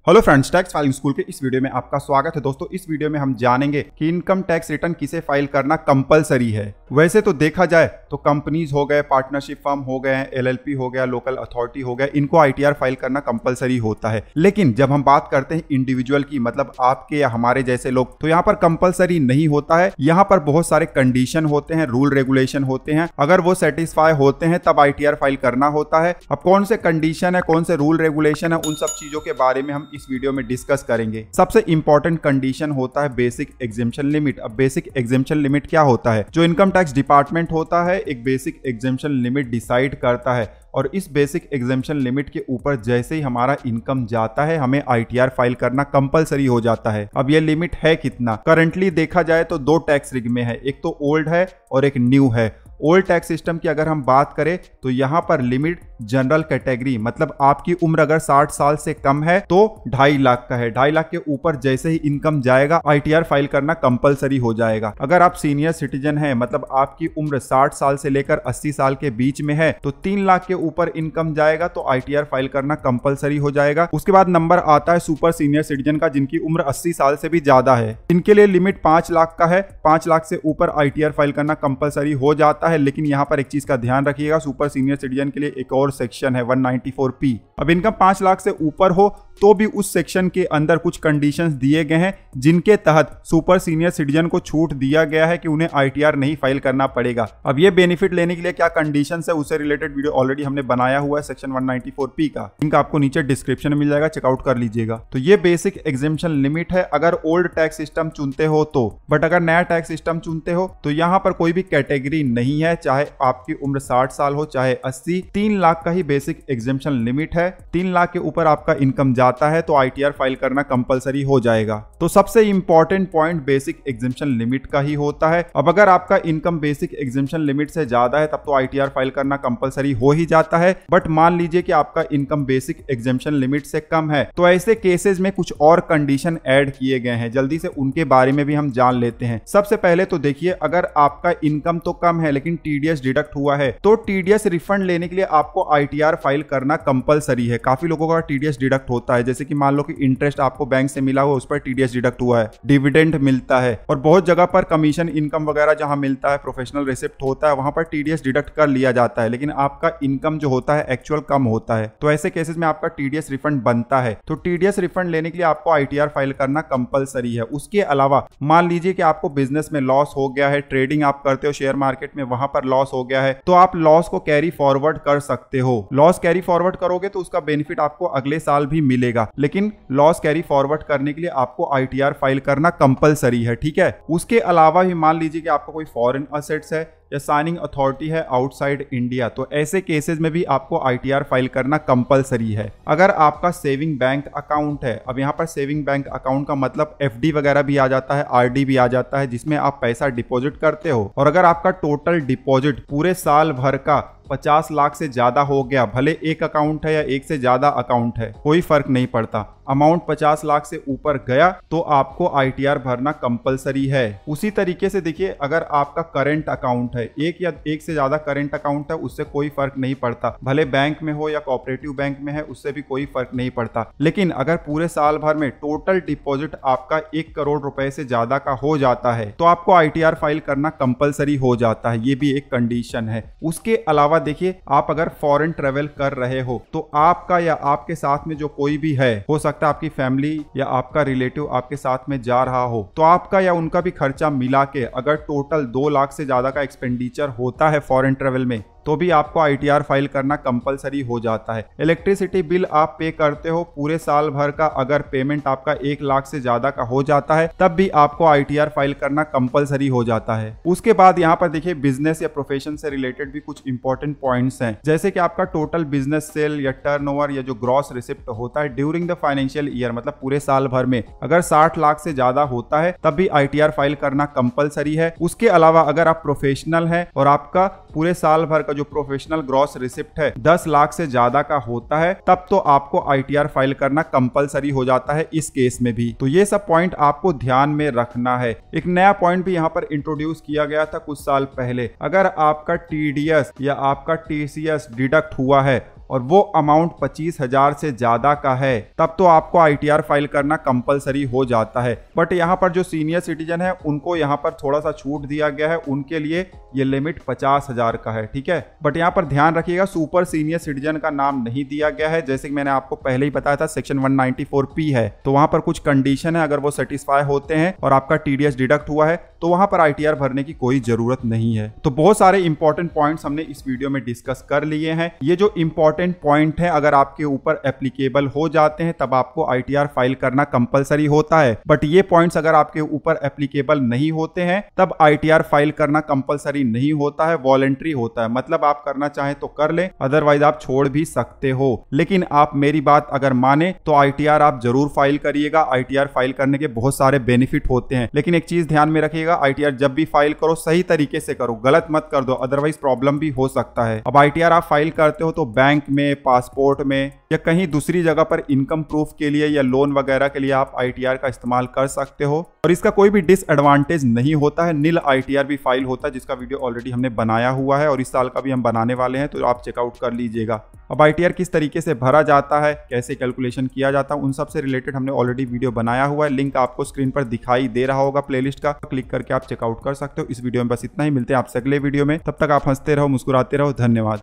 Hello friends, tax filing school के इस video में आपका स्वागत है। दोस्तों, इस वीडियो में हम जानेंगे कि इनकम टैक्स रिटर्न किसे फाइल करना कंपलसरी है। वैसे तो देखा जाए तो कंपनीज हो गए, पार्टनरशिप फर्म हो गए, एलएलपी हो गया, लोकल अथॉरिटी हो गया, इनको आईटीआर फाइल करना कंपलसरी होता है। लेकिन जब हम बात करते हैं इंडिविजुअल की, मतलब आपके या हमारे जैसे लोग, तो यहाँ पर कंपलसरी नहीं होता है। यहाँ पर बहुत सारे कंडीशन होते हैं, रूल रेगुलेशन होते हैं। अगर वो सेटिस्फाई होते हैं तब आईटीआर फाइल करना होता है। अब कौन से कंडीशन है, कौन से रूल रेगुलेशन है, उन सब चीजों के बारे में हम इस वीडियो में डिस्कस करेंगे। सबसे इंपॉर्टेंट कंडीशन होता है बेसिक एग्जेम्पशन लिमिट। अब बेसिक एग्जेम्पशन लिमिट क्या होता है? जो इनकम टैक्स डिपार्टमेंट होता है एक बेसिक एग्जेम्पशन लिमिट डिसाइड करता है, और इस बेसिक एग्जेम्पशन लिमिट के ऊपर जैसे ही हमारा इनकम जाता है हमें आईटीआर फाइल करना कंपलसरी हो जाता है। अब ये लिमिट है कितना? करंटली देखा जाए तो दो टैक्स रिग में है, एक तो ओल्ड है और एक न्यू है। ओल्ड टैक्स सिस्टम की अगर हम बात करें तो यहाँ पर लिमिट जनरल कैटेगरी, मतलब आपकी उम्र अगर 60 साल से कम है तो 2.5 लाख का है। 2.5 लाख के ऊपर जैसे ही इनकम जाएगा आईटीआर फाइल करना कंपलसरी हो जाएगा। अगर आप सीनियर सिटीजन हैं, मतलब आपकी उम्र 60 साल से लेकर 80 साल के बीच में है, तो 3 लाख के ऊपर इनकम जाएगा तो आईटीआर फाइल करना कंपलसरी हो जाएगा। उसके बाद नंबर आता है सुपर सीनियर सिटीजन का, जिनकी उम्र 80 साल से भी ज्यादा है। इनके लिए लिमिट 5 लाख का है। 5 लाख से ऊपर आईटीआर फाइल करना कंपलसरी हो जाता है। लेकिन यहाँ पर एक चीज का ध्यान रखिएगा, सुपर सीनियर सिटीजन के लिए एक और सेक्शन है 194P। अब इनकम 5 लाख से ऊपर हो तो भी उस सेक्शन के अंदर कुछ कंडीशंस दिए गए हैं जिनके तहत सुपर सीनियर सिटीजन को छूट दिया गया है कि उन्हें आईटीआर नहीं फाइल करना पड़ेगा। अब ये बेनिफिट लेने के लिए क्या कंडीशंस है, उससे रिलेटेड वीडियो ऑलरेडी हमने बनाया हुआ है सेक्शन 194P का। लिंक आपको नीचे डिस्क्रिप्शन में मिल जाएगा, चेकआउट कर लीजिएगा। तो ये बेसिक एग्जेम्पशन लिमिट है अगर ओल्ड टैक्स सिस्टम चुनते हो तो। बट अगर नया टैक्स सिस्टम चुनते हो तो यहाँ पर कोई भी कैटेगरी नहीं है, चाहे आपकी उम्र 60 साल हो चाहे 80। 3 लाख का ही बेसिक एग्जेम्पशन लिमिट है। 3 लाख के ऊपर आपका इनकम जाता है तो आईटीआर फाइल करना कंपलसरी हो जाएगा। तो सबसे important point basic exemption limit का ही होता है। अब अगर आपका इनकम बेसिक एग्जेम्पशन लिमिट से ज्यादा है तब तो आईटीआर फाइल करना कंपलसरी हो ही जाता है। बट मान लीजिए कि आपका इनकम बेसिक एग्जेम्पशन लिमिट से कम है, तो ऐसे केसेस में कुछ और कंडीशन ऐड किए गए हैं। जल्दी से उनके बारे में भी हम जान लेते हैं। सबसे पहले तो देखिए, अगर आपका इनकम तो कम है लेकिन टीडीएस डिडक्ट हुआ है तो टीडीएस रिफंड लेने के लिए आपको आईटीआर फाइल करना कंपलसरी है। काफी लोगों का टीडीएस डिडक्ट होता है, जैसे कि मान लो कि इंटरेस्ट आपको बैंक से मिला हुआ उस पर टीडीएस डिडक्ट हुआ है, डिविडेंड मिलता है, और बहुत जगह पर कमीशन इनकम वगैरह जहां मिलता है, प्रोफेशनल रिसिप्ट होता है, वहां पर टीडीएस डिडक्ट कर लिया जाता है। लेकिन आपका इनकम जो होता है एक्चुअल कम होता है, तो ऐसे केसेस में आपका टीडीएस रिफंड बनता है। तो टीडीएस रिफंड लेने के लिए आपको आईटीआर फाइल करना कंपलसरी है। उसके अलावा मान लीजिए कि आपको बिजनेस में लॉस हो गया है, ट्रेडिंग आप करते हो शेयर मार्केट में, वहां पर लॉस हो गया है, तो आप लॉस को कैरी फॉरवर्ड कर सकते हो। लॉस कैरी फॉरवर्ड करोगे तो उसका बेनिफिट आपको अगले साल भी मिलेगा। लेकिन लॉस कैरी फॉरवर्ड करने के लिए आपको आईटीआर फाइल करना कंपलसरी है, ठीक है। उसके अलावा भी मान लीजिए कि आपका कोई फॉरेन असेट्स है या साइनिंग अथॉरिटी है आउटसाइड इंडिया, तो ऐसे केसेस में भी आपको आईटीआर फाइल करना कंपलसरी है। अगर आपका सेविंग बैंक अकाउंट है, अब यहाँ पर सेविंग बैंक अकाउंट का मतलब एफडी वगैरह भी आ जाता है, आरडी भी आ जाता है, जिसमें आप पैसा डिपॉजिट करते हो, और अगर आपका टोटल डिपॉजिट पूरे साल भर का 50 लाख से ज्यादा हो गया, भले एक अकाउंट है या एक से ज्यादा अकाउंट है, कोई फर्क नहीं पड़ता, अमाउंट 50 लाख से ऊपर गया तो आपको आईटीआर भरना कंपलसरी है। उसी तरीके से देखिए, अगर आपका करंट अकाउंट है, एक या एक से ज्यादा करंट अकाउंट है, उससे कोई फर्क नहीं पड़ता, भले बैंक में हो या कोऑपरेटिव बैंक में है, उससे भी कोई फर्क नहीं पड़ता। लेकिन अगर पूरे साल भर में टोटल डिपॉजिट आपका 1 करोड़ रुपए से ज्यादा का हो जाता है तो आपको आईटीआर फाइल करना कंपलसरी हो जाता है। ये भी एक कंडीशन है। उसके अलावा देखिए, आप अगर फॉरेन ट्रेवल कर रहे हो तो आपका या आपके साथ में जो कोई भी है, हो सकता है आपकी फैमिली या आपका रिलेटिव आपके साथ में जा रहा हो, तो आपका या उनका भी खर्चा मिला के अगर टोटल 2 लाख से ज्यादा का एक्सपेंडिचर होता है फॉरेन ट्रेवल में, तो भी आपको आईटीआर फाइल करना कंपलसरी हो जाता है। इलेक्ट्रिसिटी बिल आप पे करते हो पूरे साल भर का, अगर पेमेंट आपका 1 लाख से ज्यादा का हो जाता है तब भी आपको आईटीआर फाइल करना कंपलसरी हो जाता है। उसके बाद यहाँ पर देखिए, बिजनेस या प्रोफेशन से रिलेटेड भी कुछ इंपॉर्टेंट पॉइंट्स हैं, जैसे कि आपका टोटल बिजनेस सेल या टर्नओवर या जो ग्रॉस रिसिप्ट होता है ड्यूरिंग द फाइनेंशियल ईयर, मतलब पूरे साल भर में, अगर 60 लाख से ज्यादा होता है तब भी आईटीआर फाइल करना कंपलसरी है। उसके अलावा अगर आप प्रोफेशनल है और आपका पूरे साल भर का जो प्रोफेशनल ग्रॉस रिसिप्ट है 10 लाख से ज्यादा का होता है, तब तो आपको आईटीआर फाइल करना कंपलसरी हो जाता है इस केस में भी। तो ये सब पॉइंट आपको ध्यान में रखना है। एक नया पॉइंट भी यहाँ पर इंट्रोड्यूस किया गया था कुछ साल पहले, अगर आपका टीडीएस या आपका टीसीएस डिडक्ट हुआ है और वो अमाउंट 25,000 से ज्यादा का है, तब तो आपको ITR फाइल करना कंपलसरी हो जाता है। बट यहाँ पर जो सीनियर सिटीजन है उनको यहाँ पर थोड़ा सा छूट दिया गया है, उनके लिए ये लिमिट 50,000 का है, ठीक है। बट यहाँ पर ध्यान रखिएगा, सुपर सीनियर सिटीजन का नाम नहीं दिया गया है। जैसे कि मैंने आपको पहले ही बताया था, सेक्शन 194P है, तो वहां पर कुछ कंडीशन है, अगर वो सेटिस्फाई होते हैं और आपका TDS डिडक्ट हुआ है तो वहां पर ITR भरने की कोई जरूरत नहीं है। तो बहुत सारे इंपॉर्टेंट पॉइंट्स हमने इस वीडियो में डिस्कस कर लिए हैं। ये जो इंपॉर्टेंट पॉइंट है अगर आपके ऊपर एप्लीकेबल हो जाते हैं तब आपको ITR फाइल करना कंपलसरी होता है। बट ये पॉइंट्स अगर आपके ऊपर एप्लीकेबल नहीं होते हैं तब ITR फाइल करना कंपलसरी नहीं होता है, वॉलंटरी होता है। मतलब आप करना चाहें तो कर ले, अदरवाइज आप छोड़ भी सकते हो। लेकिन आप मेरी बात अगर माने तो ITR आप जरूर फाइल करिएगा। ITR फाइल करने के बहुत सारे बेनिफिट होते हैं, लेकिन एक चीज ध्यान में रखिएगा, ITR जब भी फाइल करो सही तरीके से करो, गलत मत कर दो, अदरवाइज प्रॉब्लम भी हो सकता है। अब ITR आप फाइल करते हो तो बैंक में, पासपोर्ट में या कहीं दूसरी जगह पर इनकम प्रूफ के लिए या लोन वगैरह के लिए आप ITR का इस्तेमाल कर सकते हो और इसका कोई भी डिसएडवांटेज नहीं होता है। नील ITR भी फाइल होता है जिसका वीडियो ऑलरेडी हमने बनाया हुआ है और इस साल का भी हम बनाने वाले हैं, तो आप चेकआउट कर लीजिएगा। अब ITR किस तरीके से भरा जाता है, कैसे कैलकुलेशन किया जाता है, उन सब से रिलेटेड हमने ऑलरेडी वीडियो बनाया हुआ है। लिंक आपको स्क्रीन पर दिखाई दे रहा होगा प्लेलिस्ट का, क्लिक करके आप चेकआउट कर सकते हो। इस वीडियो में बस इतना ही, मिलते हैं आपसे अगले वीडियो में। तब तक आप हंसते रहो, मुस्कुराते रहो। धन्यवाद।